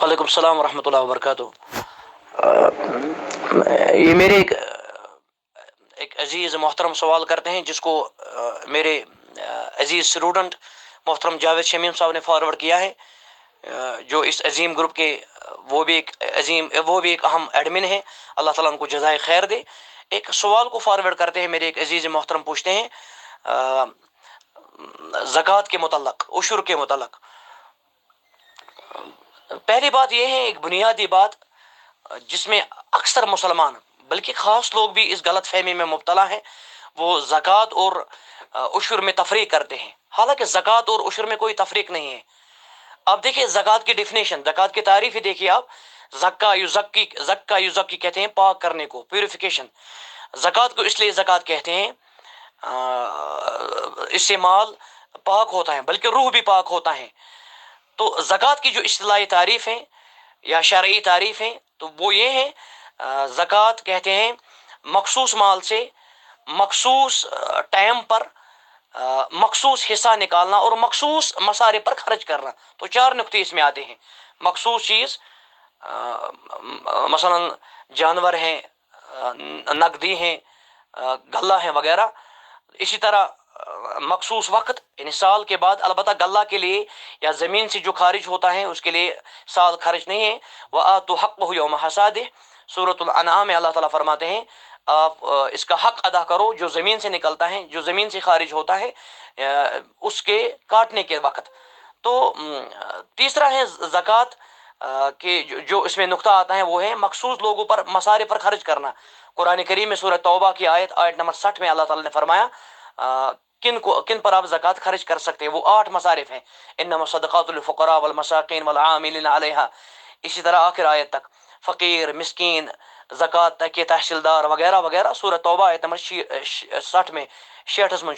वालेकुम सलाम वरहमतुल्लाहि वबरकातुह। ये मेरे एक अजीज़ मोहतरम सवाल करते हैं, जिसको मेरे अजीज़ स्टूडेंट मोहतरम जावेद शमीम साहब ने फॉरवर्ड किया है, जो इस अजीम ग्रुप के वो भी एक अहम एडमिन है। अल्लाह ताला उनको जज़ाए खैर दे। एक सवाल को फॉरवर्ड करते हैं, मेरे एक अजीज़ मोहतरम पूछते हैं ज़कात के मुतल्लक, उशुर के मुतल्लक। पहली बात यह है, एक बुनियादी बात जिसमें अक्सर मुसलमान बल्कि ख़ास लोग भी इस गलत फहमी में मुब्तला हैं, वो ज़कात और उशुर में तफरीक करते हैं। हालांकि ज़कात और उशुर में कोई तफरीक नहीं है। अब देखिए ज़कात की डिफिनेशन, ज़कात की तारीफ ही देखिए आप। ज़क्का युज़क्की कहते हैं पाक करने को, प्यूरिफिकेशन। ज़कात को इसलिए ज़कात कहते हैं, इससे माल पाक होता है, बल्कि रूह भी पाक होता है। तो ज़कात की जो इस्तिलाही तारीफ है या शरई तारीफ है, तो वो ये है, ज़कात कहते हैं मखसूस माल से मखसूस टाइम पर मखसूस हिस्सा निकालना और मखसूस मसारे पर खर्च करना। तो चार नुक्ते इसमें आते हैं। मखसूस चीज़, मसलन जानवर हैं, नकदी हैं, गल्ला है वगैरह। इसी तरह मखसूस वक्त यानी साल के बाद, अलबत्ता गल्ला के लिए या ज़मीन से जो खारिज होता है उसके लिए साल खर्च नहीं है। वह आतु हक़्क़हु यौम हसादिह, सूरतुल अनआम में अल्लाह ताला फरमाते हैं आप इसका हक अदा करो जो ज़मीन से निकलता है, जो ज़मीन से खारिज होता है उसके काटने के वक्त। तो तीसरा है ज़कात के जो इसमें नुक्ता आता है, वो है मखसूस लोगों पर मसारे पर खर्च करना। कुरान करीम में सूरह तौबा की आयत नंबर 60 में अल्लाह ताला ने फरमाया किन पर आप ज़कात खर्च कर सकते हैं। वो 8 मसारिफ हैं, इन्नमा सदक़ातुल फ़ुक़रा वल मसाकीन वल आमिलीन अलैहा। इसी तरह आखिर आयत तक फ़कीर, मिस्कीन, ज़कात के तहसीलदार वगैरह वगैरह। सूरह तौबा आयत नंबर 60 में 66 में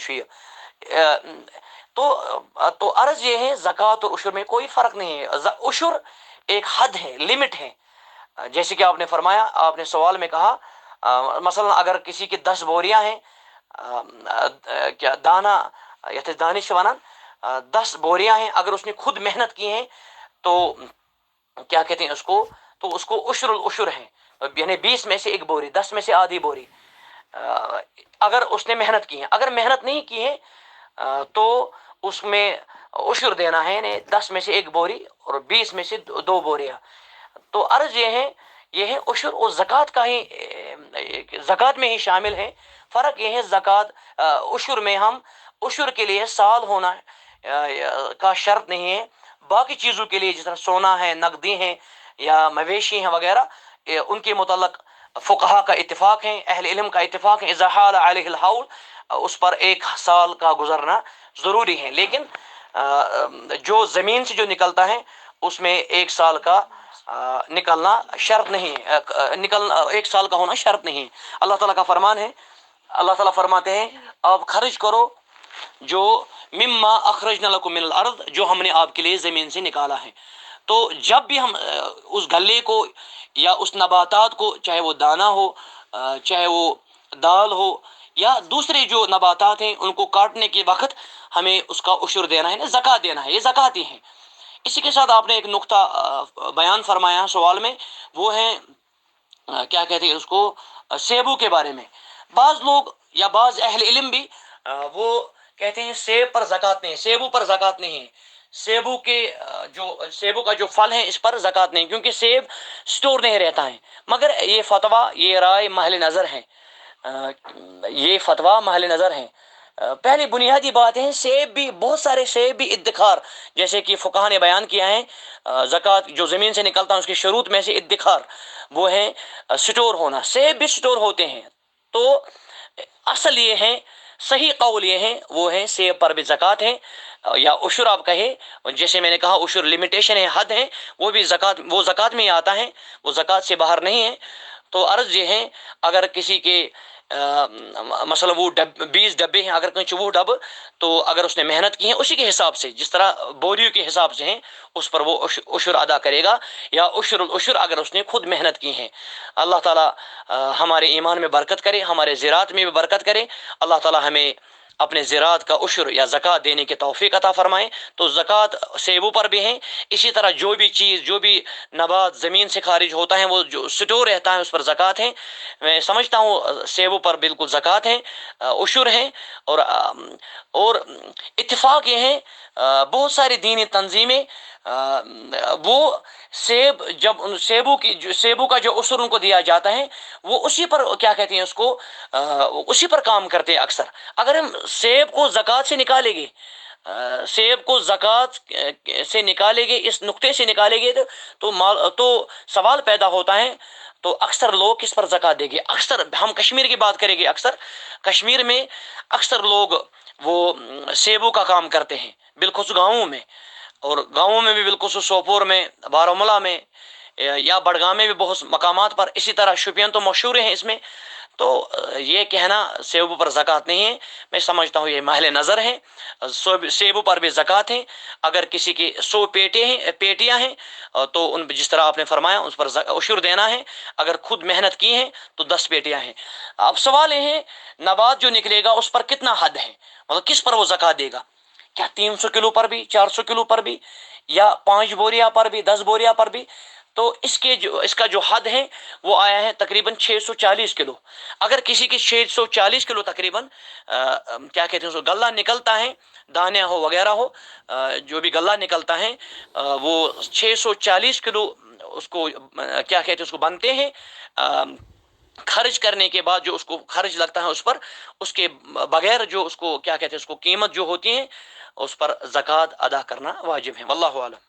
तो अर्ज ये है, ज़कात और उशुर में कोई फ़र्क नहीं है। उशुर एक हद है, लिमिट है। जैसे कि आपने फरमाया, आपने सवाल में कहा मसलन अगर किसी की 10 बोरियां हैं, क्या दाना या दानिश वनन 10 बोरियां हैं, अगर उसने खुद मेहनत की है तो क्या कहते हैं उसको, तो उसको उशरुल उशुर है, यानी 20 में से एक बोरी, 10 में से आधी बोरी अगर उसने मेहनत की है। अगर मेहनत नहीं की है तो उसमें उशुर देना है, यानी 10 में से एक बोरी और 20 में से दो बोरियां। तो अर्ज ये है उशुर और ज़कात का ही, ज़कात में ही शामिल है। फ़र्क ये है, ज़कात उशुर में हम उशुर के लिए साल होना का शर्त नहीं है। बाकी चीज़ों के लिए, जिस तरह सोना है, नकदी हैं या मवेशी हैं वगैरह, उनके मुतल्लक फ़ुक़हा का इत्तिफ़ाक़ है, अहले इल्म का इत्तिफ़ाक़ है, इज़ा हाल अलैहिल हौल, उस पर 1 साल का गुजरना ज़रूरी है। लेकिन जो ज़मीन से जो निकलता है उसमें 1 साल का निकलना शर्त नहीं है, निकलना 1 साल का होना शर्त नहीं है। अल्लाह ताला का फरमान है, अल्लाह ताला फरमाते हैं आप खर्च करो जो मिम्मा अखरजना लकुम मिनल अर्द, जो हमने आपके लिए ज़मीन से निकाला है। तो जब भी हम उस गल्ले को या उस नबातात को, चाहे वो दाना हो, चाहे वो दाल हो या दूसरे जो नबातात हैं, उनको काटने के वक्त हमें उसका उशुर देना है ना, ज़कात देना है। ये ज़कात ही है। इसी के साथ आपने एक नुक्ता बयान फरमाया सवाल में, वो है क्या कहते हैं उसको, सेबू के बारे में। बाज़ लोग या बाज़ अहले इल्म भी वो कहते हैं सेब पर ज़कात नहीं, सेबू पर ज़कात नहीं है। सेबू के जो सेबू का जो फल है इस पर ज़कात नहीं, क्योंकि सेब स्टोर नहीं रहता है। मगर ये फतवा, ये राय महल नज़र है, ये फतवा महल नज़र है। पहली बुनियादी बात है, सेब भी, बहुत सारे सेब भी इद्दिखार, जैसे कि फुकाहा ने बयान किया है, ज़कात जो ज़मीन से निकलता है उसके शुरूत में से इद्दिखार वो है स्टोर होना। सेब भी स्टोर होते हैं। तो असल ये है, सही कौल ये है, वो है सेब पर भी ज़कात है, या उशुर आप कहे। जैसे मैंने कहा उशुर लिमिटेशन है, हद है, वो भी ज़कात, वो ज़कात में ही आता है, वो ज़कात से बाहर नहीं है। तो अर्ज ये है, अगर किसी के मसला वो 20 डब्बे हैं, अगर कहीं 24 डब, तो अगर उसने मेहनत की है उसी के हिसाब से, जिस तरह बोरियों के हिसाब से हैं, उस पर वो उशुर अदा करेगा, या उशुर अगर उसने खुद मेहनत की है। अल्लाह ताला हमारे ईमान में बरकत करे, हमारे ज़रात में भी बरकत करे। अल्लाह ताला हमें اپنے زراعت کا عشر یا زکوٰۃ دینے کی توفیق عطا فرمائیں۔ تو زکوٰۃ سیبوں پر بھی ہیں، اسی طرح جو بھی چیز، جو بھی نبات زمین سے خارج ہوتا ہے وہ جو سٹور رہتا ہے اس پر زکوٰۃ ہے۔ میں سمجھتا ہوں سیبوں پر بالکل زکوٰۃ ہے، عشر ہے، اور اتفاق یہ ہے بہت ساری دینی تنظیمیں وہ سیب، جب ان سیبوں کا جو عشر ان کو دیا جاتا ہے وہ اسی پر کیا کہتے ہیں اس کو، اسی پر کام کرتے ہیں اکثر۔ اگر ہم سیب کو زکوٰۃ سے نکالیں گے، سیب کو زکوٰۃ سے نکالیں گے، اس نقطے سے نکالیں گے تو سوال پیدا ہوتا ہے، تو اکثر لوگ کس پر زکوٰۃ دیں گے؟ اکثر ہم کشمیر کی بات کریں گے، اکثر کشمیر میں اکثر لوگ وہ سیبوں کا کام کرتے ہیں، بالخصوص گاؤں میں، اور گاؤں میں بھی بالخصوص سوپور میں، بارہمولہ میں، یا بڑگام میں بھی بہت مقامات پر، اسی طرح شوپین تو مشہور ہیں اس میں۔ تو یہ کہنا سیبوں پر زکوٰۃ نہیں ہے، میں سمجھتا ہوں یہ محل نظر ہے۔ سیبوں پر بھی زکوٰۃ ہے۔ اگر کسی کی 100 پیٹیاں ہیں تو ان جس طرح آپ نے فرمایا اس پر عشر دینا ہے۔ اگر خود محنت کی ہیں تو 10 پیٹیاں ہیں۔ اب سوال یہ ہے نبات جو نکلے گا اس پر کتنا حد ہے، مطلب کس پر وہ زکوٰۃ دے گا؟ کیا 300 کلو پر بھی، 400 کلو پر بھی، یا 5 بوریا پر بھی، 10 بوریا پر بھی؟ تو اس کا جو حد ہے وہ آیا ہے تقریباً 640 کلو۔ اگر کسی کی 640 کلو تقریباً کیا کہتے ہیں اس کو غلہ نکلتا ہے، دانے ہو وغیرہ ہو، جو بھی غلہ نکلتا ہے وہ 640 کلو اس کو کیا کہتے ہیں اس کو بنتے ہیں۔ خرچ کرنے کے بعد جو اس کو خرچ لگتا ہے اس پر، اس کے بغیر جو اس کو کیا کہتے ہیں اس کو قیمت جو ہوتی ہے اس پر زکوٰۃ ادا کرنا واجب ہے۔ واللہ اعلم۔